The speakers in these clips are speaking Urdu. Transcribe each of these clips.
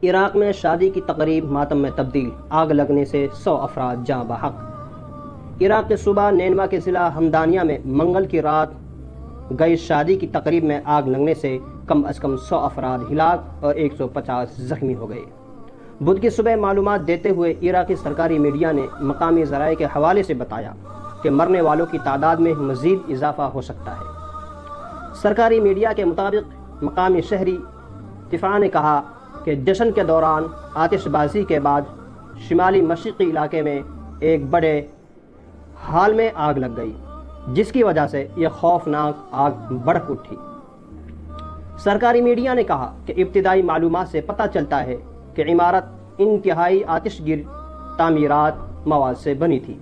عراق میں شادی کی تقریب ماتم میں تبدیل، آگ لگنے سے 100 افراد جاں بحق۔ عراق کے صوبہ نینوا کے ضلع ہمدانیہ میں منگل کی رات گئی شادی کی تقریب میں آگ لگنے سے کم از کم 100 افراد ہلاک اور 150 زخمی ہو گئے۔ بدھ کی صبح معلومات دیتے ہوئے عراقی سرکاری میڈیا نے مقامی ذرائع کے حوالے سے بتایا کہ مرنے والوں کی تعداد میں مزید اضافہ ہو سکتا ہے۔ سرکاری میڈیا کے مطابق مقامی شہری دفاع نے کہا کہ جشن کے دوران آتش بازی کے بعد شمالی مشرقی علاقے میں ایک بڑے ہال میں آگ لگ گئی، جس کی وجہ سے یہ خوفناک آگ بھڑک اٹھی۔ سرکاری میڈیا نے کہا کہ ابتدائی معلومات سے پتہ چلتا ہے کہ عمارت انتہائی آتش گر تعمیرات مواد سے بنی تھی،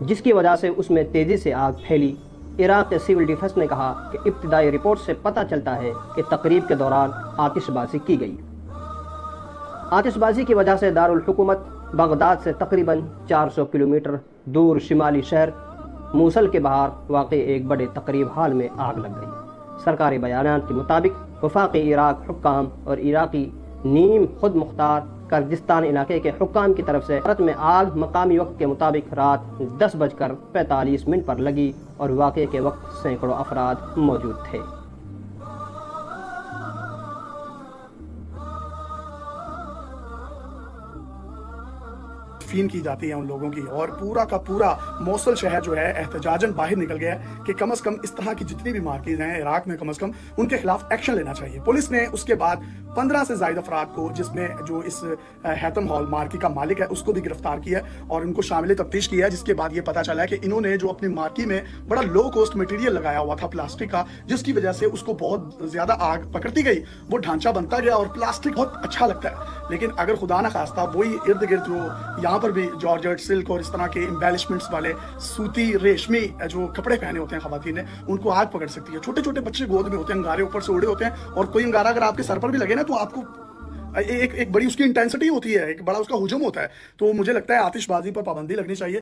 جس کی وجہ سے اس میں تیزی سے آگ پھیلی۔ عراق کے سول ڈیفنس نے کہا کہ ابتدائی رپورٹ سے پتہ چلتا ہے کہ تقریب کے دوران آتش بازی کی گئی۔ آتش بازی کی وجہ سے دارالحکومت بغداد سے تقریباً 400 کلومیٹر دور شمالی شہر موصل کے باہر واقع ایک بڑے تقریب ہال میں آگ لگ گئی۔ سرکاری بیانات کے مطابق وفاقی عراق حکام اور عراقی نیم خود مختار کردستان علاقے کے حکام کی طرف سے بھارت میں آگ مقامی وقت کے مطابق رات 10:45 پر لگی اور واقعے کے وقت سینکڑوں افراد موجود تھے۔ فین کی جاتی ہے ان لوگوں کی، اور پورا کا پورا موصل شہر جو ہے احتجاجاً باہر نکل گیا ہے کہ کم از کم اس طرح کی جتنی بھی مارکیز ہیں عراق میں، کم از کم ان کے خلاف ایکشن لینا چاہیے۔ پولیس نے اس کے بعد 15 سے زائد افراد کو، جس میں جو اس ہیتم ہال مارکی کا مالک ہے، اس کو بھی گرفتار کیا اور ان کو شامل تفتیش کیا، جس کے بعد یہ پتا چلا ہے کہ انہوں نے جو اپنی مارکی میں بڑا لو کوسٹ مٹیریل لگایا ہوا تھا پلاسٹک کا، جس کی وجہ سے اس کو بہت زیادہ آگ پکڑتی گئی، وہ ڈھانچہ بنتا گیا اور پلاسٹک بہت اچھا لگتا ہے، لیکن اگر خدا نہ خواستہ وہی ارد گرد جو یہاں پر بھی جارجٹ سلک اور اس طرح کے امبیلشمنٹس والے سوتی ریشمی جو کپڑے پہنے ہوتے ہیں خواتین نے، ان کو آگ پکڑ سکتی ہے۔ چھوٹے چھوٹے بچے گود میں ہوتے ہیں، انگارے اوپر سے اڑے ہوتے ہیں، اور کوئی انگارہ اگر آپ کے سر پر بھی لگے نا تو آپ کو ایک بڑی اس کی انٹینسٹی ہوتی ہے، ایک بڑا اس کا ہجوم ہوتا ہے۔ تو مجھے لگتا ہے آتش بازی پر پابندی لگنی چاہیے۔